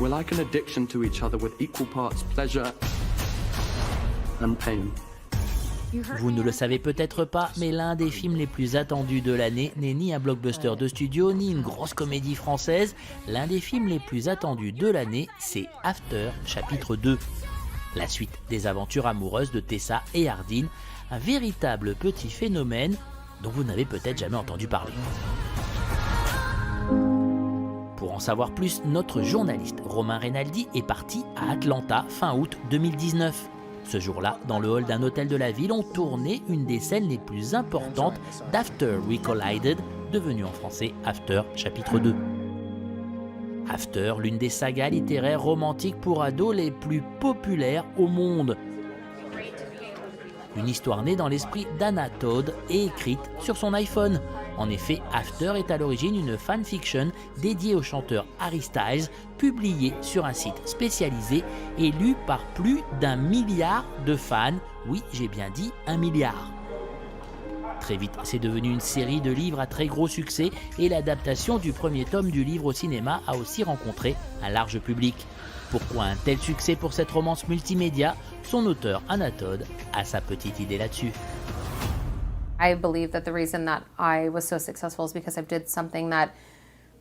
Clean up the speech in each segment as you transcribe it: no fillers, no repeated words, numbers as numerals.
We're like an addiction to each other with equal parts pleasure and pain. Vous ne le savez peut-être pas, mais l'un des films les plus attendus de l'année n'est ni un blockbuster de studio, ni une grosse comédie française. L'un des films les plus attendus de l'année, c'est After, chapitre 2. La suite des aventures amoureuses de Tessa et Hardin, un véritable petit phénomène dont vous n'avez peut-être jamais entendu parler. Pour en savoir plus, notre journaliste Romain Reynaldi est parti à Atlanta fin août 2019. Ce jour-là, dans le hall d'un hôtel de la ville, on tournait une des scènes les plus importantes d'After We Collided, devenue en français After chapitre 2. After, l'une des sagas littéraires romantiques pour ados les plus populaires au monde. Une histoire née dans l'esprit d'Anna Todd et écrite sur son iPhone. En effet, After est à l'origine une fanfiction dédiée au chanteur Harry Styles, publiée sur un site spécialisé et lue par plus d'1 milliard de fans. Oui, j'ai bien dit 1 milliard. Très vite, c'est devenu une série de livres à très gros succès et l'adaptation du premier tome du livre au cinéma a aussi rencontré un large public. Pourquoi un tel succès pour cette romance multimédia? Son auteur, Anna Todd, a sa petite idée là-dessus. I believe that the reason that I was so successful is because I did something that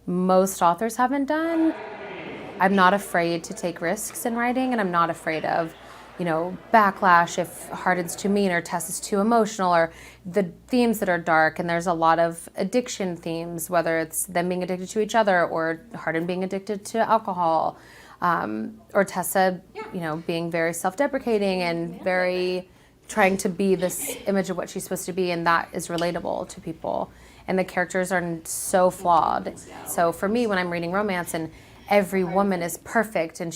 most authors haven't done. I'm not afraid to take risks in writing, and I'm not afraid of, backlash if Hardin's too mean or Tess is too emotional or the themes that are dark. And there's a lot of addiction themes, whether it's them being addicted to each other or Hardin being addicted to alcohol, or Tessa, being very self-deprecating and very trying to be this image of what she's supposed to be, and that is relatable to people. And the characters are so flawed. So for me, when I'm reading romance and every woman is perfect and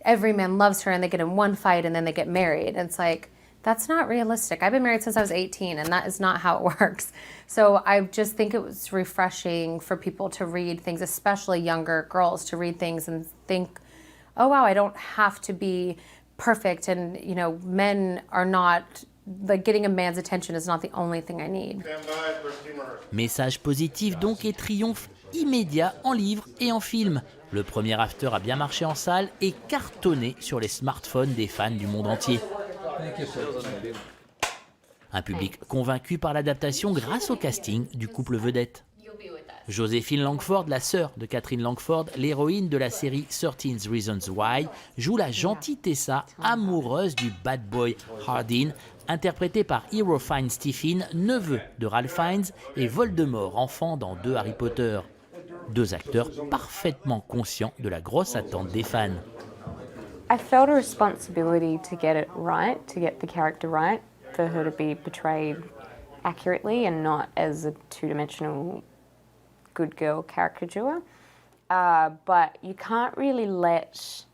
every man loves her and they get in one fight and then they get married, and it's like, that's not realistic. I've been married since I was 18 and that is not how it works. So I just think it was refreshing for people to read things, especially younger girls, to read things and think, oh wow, I don't have to be perfect, and men are not, like, getting a man's attention is not the only thing I need. Message positif donc et triomphe immédiat en livre et en film. Le premier After a bien marché en salle et cartonné sur les smartphones des fans du monde entier. Un public convaincu par l'adaptation grâce au casting du couple vedette. Joséphine Langford, la sœur de Catherine Langford, l'héroïne de la série 13 Reasons Why, joue la gentille Tessa, amoureuse du bad boy Hardin, interprétée par Hero Fiennes Stephen, neveu de Ralph Fiennes, et Voldemort, enfant dans 2 Harry Potter. 2 acteurs parfaitement conscients de la grosse attente des fans. I felt a responsibility to get it right, to get the character right, for her to be portrayed accurately and not as a two-dimensional good girl caricature. But you can't really let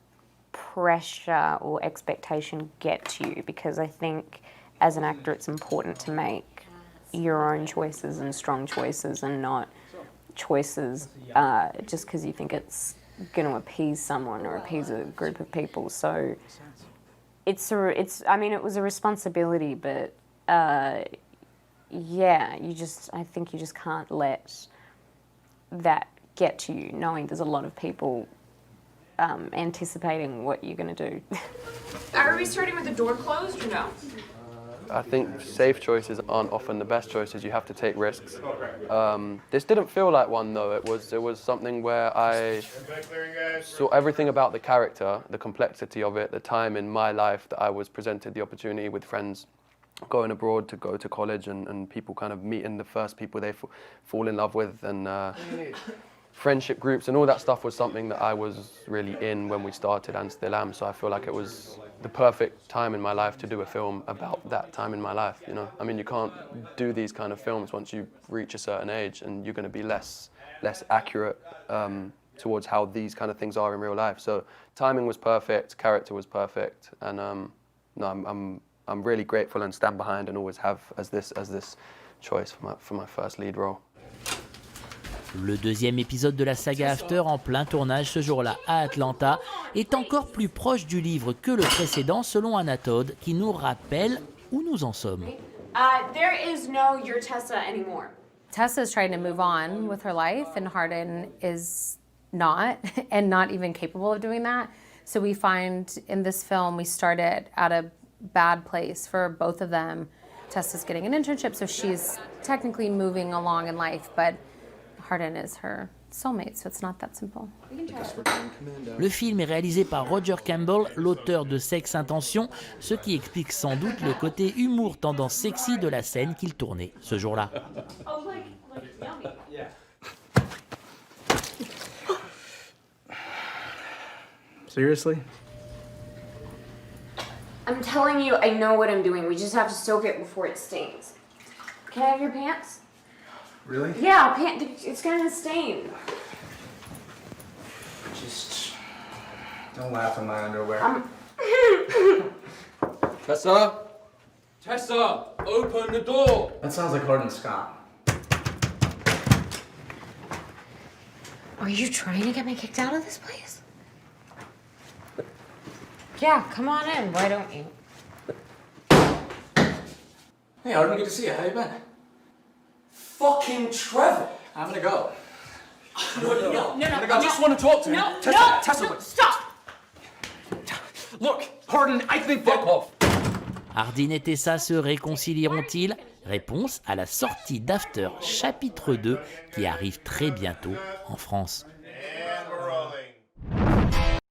pressure or expectation get to you, because I think as an actor it's important to make your own choices and strong choices, and not choices just because you think it's going to appease someone or appease a group of people. So it was a responsibility, but I think you just can't let that get to you, knowing there's a lot of people anticipating what you're going to do. Are we starting with the door closed or no? I think safe choices aren't often the best choices. You have to take risks. This didn't feel like one though. It was something where I saw everything about the character, the complexity of it, the time in my life that I was presented the opportunity with friends going abroad to go to college, and people kind of meeting the first people they fall in love with, and friendship groups and all that stuff was something that I was really in when we started and still am. So I feel like it was the perfect time in my life to do a film about that time in my life, I mean, you can't do these kind of films once you reach a certain age, and you're going to be less accurate towards how these kind of things are in real life. So timing was perfect, character was perfect, and I'm really grateful and stand behind and always have as this choice for my first lead role. Le deuxième épisode de la saga After, en plein tournage ce jour-là à Atlanta, est encore plus proche du livre que le précédent, selon Anna Todd, qui nous rappelle où nous en sommes. There is no your Tessa anymore. Tessa is trying to move on with her life, and Hardin is not and not even capable of doing that. So we find in this film, we started at a bad place for both of them. Tessa's getting an internship, so she's technically moving along in life, but Hardin is her soulmate, so it's not that simple. Le film est réalisé par Roger Campbell, l'auteur de Sex Intention, ce qui explique sans doute le côté humour tendance sexy de la scène qu'il tournait ce jour-là. Seriously? I'm telling you, I know what I'm doing. We just have to soak it before it stains. Can I have your pants? Really? Yeah, it's gonna stain. Just don't laugh in my underwear. Tessa? Tessa, open the door! That sounds like Hardin Scott. Are you trying to get me kicked out of this place? Yeah, come on in. Why don't you? Hey, Hardin, good to see you. How you been? Fucking Trevor! I'm gonna go. No, I just want to talk to him. No, Tessa, no, Tessa, no, stop! look, Hardin, I think fuck off. Hardin et Tessa se réconcilieront-ils? Réponse à la sortie d'After chapitre 2 qui arrive très bientôt en France.